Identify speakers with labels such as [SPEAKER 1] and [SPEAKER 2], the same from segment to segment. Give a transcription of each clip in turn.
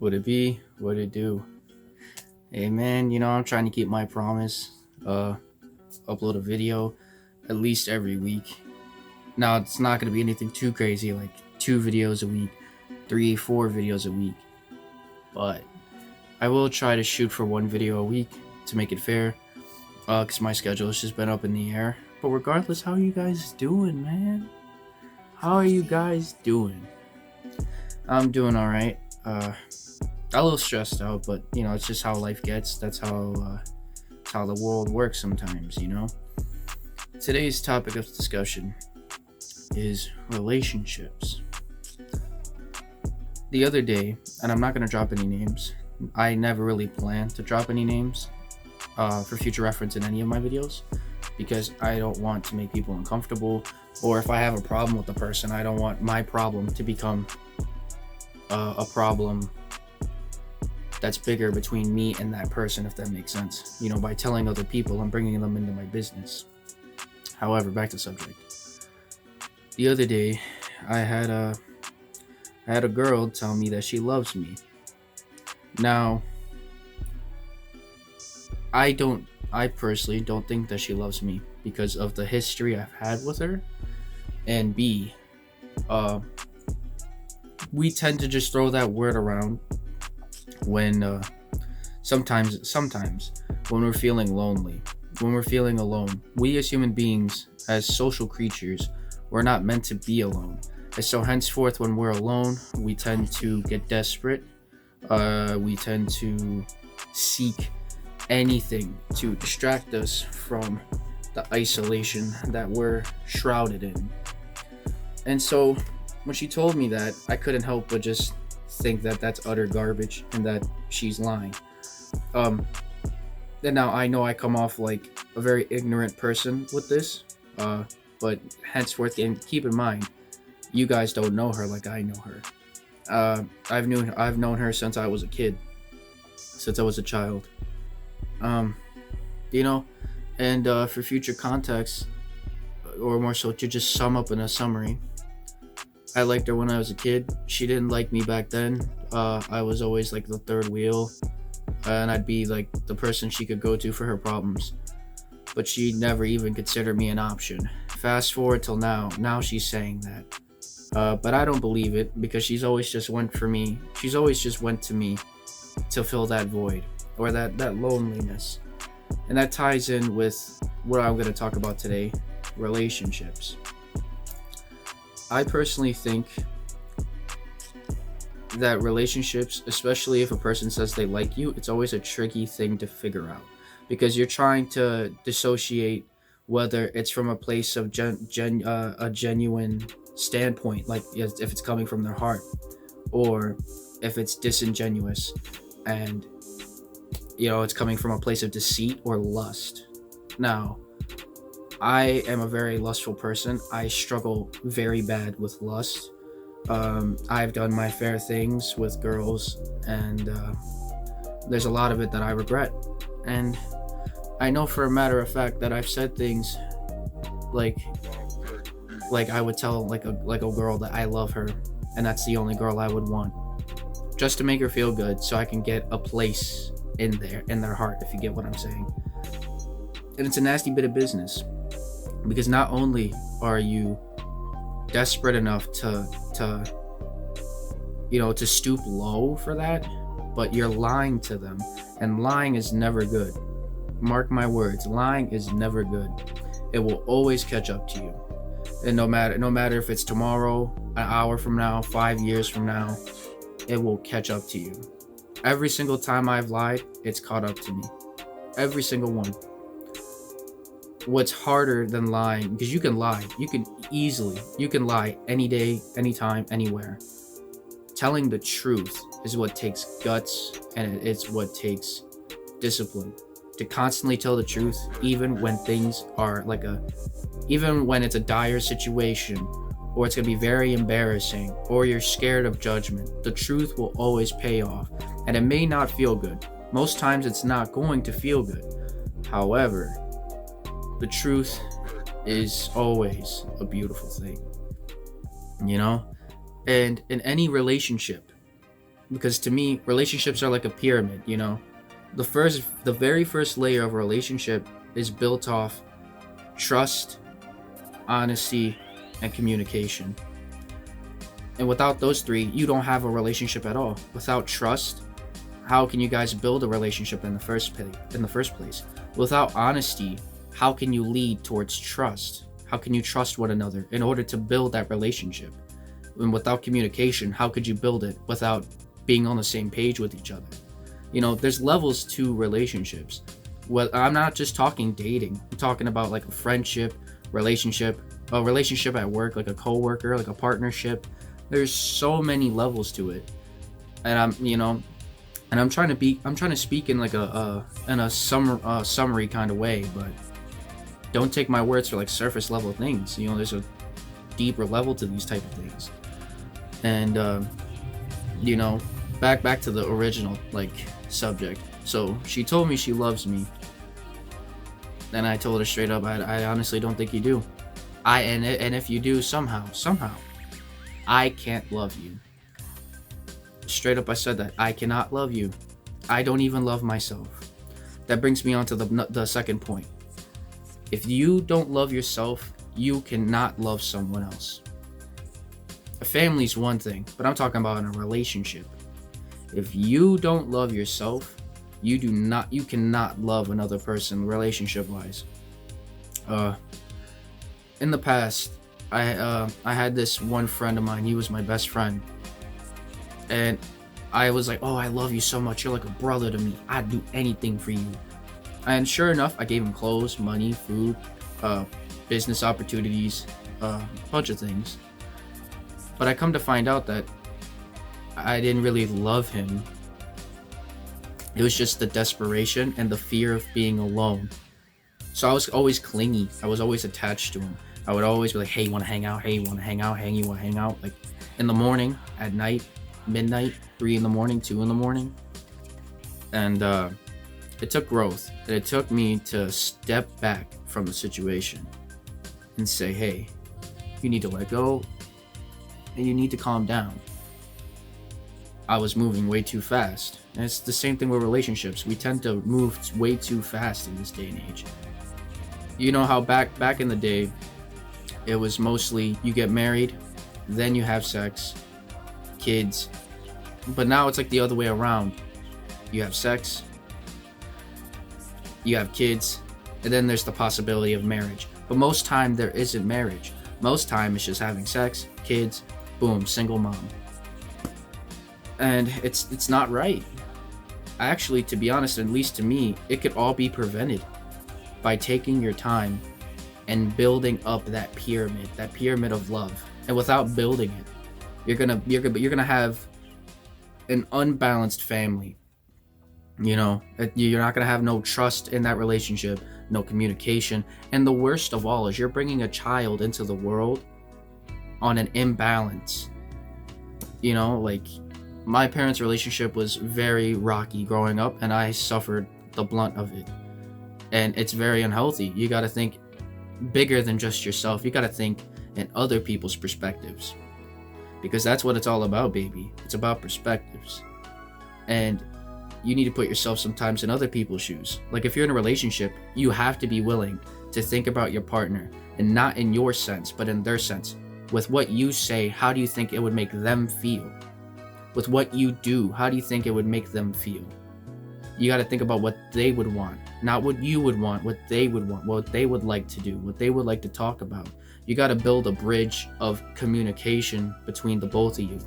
[SPEAKER 1] Would it be? Would it do? Hey man, I'm trying to keep my promise. Upload a video at least every week. Now it's not gonna be anything too crazy, like 2 videos a week, 3, 4 videos a week. But I will try to shoot for 1 video a week to make it fair. Cause my schedule has just been up in the air. But regardless, how are you guys doing, man? How are you guys doing? I'm doing all right. A little stressed out, but it's just how life gets. That's how the world works sometimes. Today's topic of discussion is relationships. The other day, and I'm not gonna drop any names. I never really plan to drop any names for future reference in any of my videos because I don't want to make people uncomfortable. Or if I have a problem with the person, I don't want my problem to become a problem that's bigger between me and that person, if that makes sense. By telling other people and bringing them into my business. However, back to subject. The other day, I had a girl tell me that she loves me. Now, I personally don't think that she loves me because of the history I've had with her, and B, we tend to just throw that word around when sometimes when we're feeling lonely, when we're feeling alone. We as human beings, as social creatures, we're not meant to be alone. And so henceforth, when we're alone, we tend to get desperate. We tend to seek anything to distract us from the isolation that we're shrouded in. And so when she told me that, I couldn't help but just think that that's utter garbage and that she's lying. And now I know I come off like a very ignorant person with this, but henceforth, and keep in mind, you guys don't know her like I know her. I've known her since I was a kid, since I was a child. And for future context, or more so to just sum up in a summary, I liked her when I was a kid. She didn't like me back then. I was always like the third wheel, and I'd be like the person she could go to for her problems. But she never even considered me an option. Fast forward till now. Now she's saying that. But I don't believe it because she's always just went for me. She's always just went to me to fill that void or that loneliness. And that ties in with what I'm going to talk about today, relationships. I personally think that relationships, especially if a person says they like you, it's always a tricky thing to figure out because you're trying to dissociate whether it's from a place of a genuine standpoint, like if it's coming from their heart, or if it's disingenuous and it's coming from a place of deceit or lust. Now, I am a very lustful person. I struggle very bad with lust. I've done my fair things with girls, and there's a lot of it that I regret. And I know for a matter of fact that I've said things like I would tell like a girl that I love her, and that's the only girl I would want, just to make her feel good, so I can get a place in their heart, if you get what I'm saying. And it's a nasty bit of business. Because not only are you desperate enough to stoop low for that, but you're lying to them, and lying is never good. Mark my words, lying is never good. It will always catch up to you, and no matter if it's tomorrow, an hour from now, 5 years from now, it will catch up to you. Every single time I've lied, it's caught up to me. Every single one. What's harder than lying, because you can lie any day, anytime, anywhere. Telling the truth is what takes guts, and it's what takes discipline to constantly tell the truth, even when things are even when it's a dire situation, or it's going to be very embarrassing, or you're scared of judgment. The truth will always pay off, and it may not feel good. Most times it's not going to feel good. However, the truth is always a beautiful thing, And in any relationship, Because to me, relationships are like a pyramid, the very first layer of a relationship is built off trust, honesty, and communication. And without those three, you don't have a relationship at all. Without trust, how can you guys build a relationship in the first place? Without honesty, how can you lead towards trust? How can you trust one another in order to build that relationship? And without communication, how could you build it without being on the same page with each other? There's levels to relationships. Well, I'm not just talking dating. I'm talking about like a friendship, relationship, a relationship at work, like a coworker, like a partnership. There's so many levels to it. And I'm trying to speak in like a summary kind of way, but don't take my words for like surface level things. There's a deeper level to these type of things. And back to the original like subject. So she told me she loves me, and I told her straight up, I honestly don't think you do. And if you do, somehow I can't love you. Straight up, I said that I cannot love you. I don't even love myself. That brings me on to the second point. If you don't love yourself, you cannot love someone else. A family's one thing, but I'm talking about in a relationship. If you don't love yourself, you cannot love another person relationship wise. In the past, I had this one friend of mine. He was my best friend, and I was like, oh, I love you so much, you're like a brother to me, I'd do anything for you. And sure enough, I gave him clothes, money, food, business opportunities, a bunch of things. But I come to find out that I didn't really love him. It was just the desperation and the fear of being alone. So I was always clingy. I was always attached to him. I would always be like, hey, you want to hang out? Hey, you want to hang out? Hey, you want to hang out? Like in the morning, at night, midnight, 3 in the morning, 2 in the morning. And it took growth. And it took me to step back from the situation and say, hey, you need to let go and you need to calm down. I was moving way too fast. And it's the same thing with relationships. We tend to move way too fast in this day and age. You know how back in the day, it was mostly you get married, then you have sex, kids. But now it's like the other way around. You have sex, you have kids, and then there's the possibility of marriage. But most time there isn't marriage. Most time it's just having sex, kids, boom, single mom. And it's not right. Actually, to be honest, at least to me, it could all be prevented by taking your time and building up that pyramid of love. And without building it, you're gonna have an unbalanced family. You're not gonna have no trust in that relationship, no communication, and the worst of all is you're bringing a child into the world on an imbalance. Like my parents' relationship was very rocky growing up, and I suffered the blunt of it. And it's very unhealthy. You gotta think bigger than just yourself. You gotta think in other people's perspectives. Because that's what it's all about, baby. It's about perspectives. And you need to put yourself sometimes in other people's shoes. Like if you're in a relationship, you have to be willing to think about your partner, and not in your sense, but in their sense. With what you say, how do you think it would make them feel? With what you do, how do you think it would make them feel? You got to think about what they would want, not what you would want, what they would want, what they would like to do, what they would like to talk about. You got to build a bridge of communication between the both of you.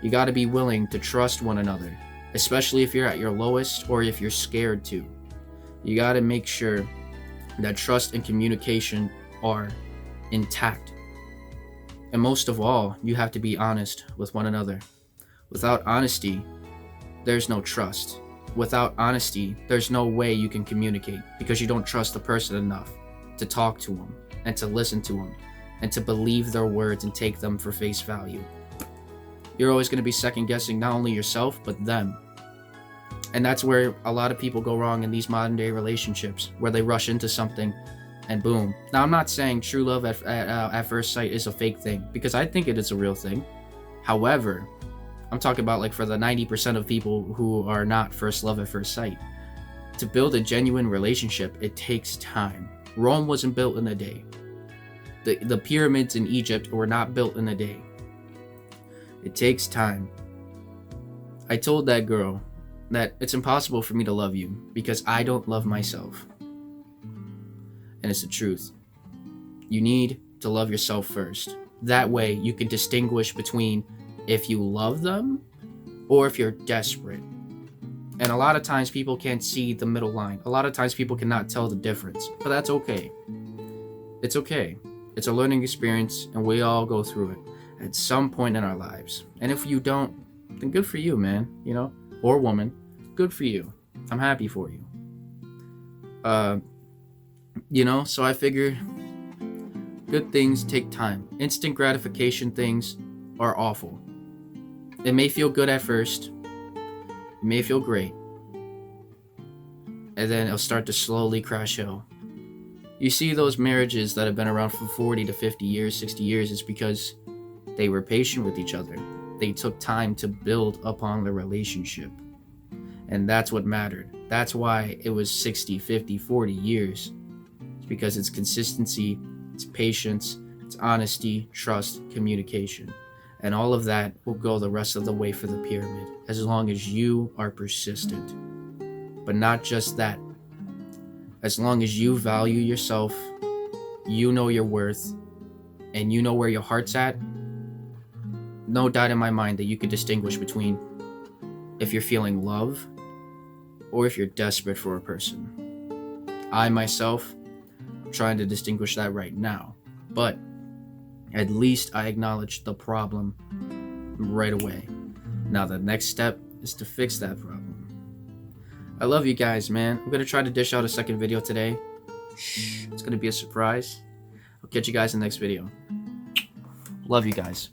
[SPEAKER 1] You got to be willing to trust one another, especially if you're at your lowest or if you're scared to. You got to make sure that trust and communication are intact. And most of all, you have to be honest with one another. Without honesty, there's no trust. Without honesty, there's no way you can communicate, because you don't trust the person enough to talk to them and to listen to them and to believe their words and take them for face value. You're always going to be second guessing not only yourself, but them. And that's where a lot of people go wrong in these modern day relationships, where they rush into something and boom. Now, I'm not saying true love at first sight is a fake thing, because I think it is a real thing. However, I'm talking about like for the 90% of people who are not first love at first sight. To build a genuine relationship, it takes time. Rome wasn't built in a day. The pyramids in Egypt were not built in a day. It takes time. I told that girl that it's impossible for me to love you because I don't love myself. And it's the truth. You need to love yourself first. That way you can distinguish between if you love them or if you're desperate. And a lot of times people can't see the middle line. A lot of times people cannot tell the difference. But that's okay. It's okay. It's a learning experience, and we all go through it at some point in our lives. And if you don't, then good for you, man. You know, or woman. Good for you. I'm happy for you. You know, so I figure good things take time. Instant gratification things are awful. It may feel good at first. It may feel great. And then it'll start to slowly crescendo. You see those marriages that have been around for 40 to 50 years, 60 years, it's because they were patient with each other. They took time to build upon the relationship. And that's what mattered. That's why it was 60, 50, 40 years. It's because it's consistency, it's patience, it's honesty, trust, communication. And all of that will go the rest of the way for the pyramid, as long as you are persistent. But not just that. As long as you value yourself, you know your worth, and you know where your heart's at, no doubt in my mind that you can distinguish between if you're feeling love or if you're desperate for a person. I myself am trying to distinguish that right now, but at least I acknowledge the problem right away. Now the next step is to fix that problem. I love you guys, man. I'm going to try to dish out a second video today. Shh, it's going to be a surprise. I'll catch you guys in the next video. Love you guys.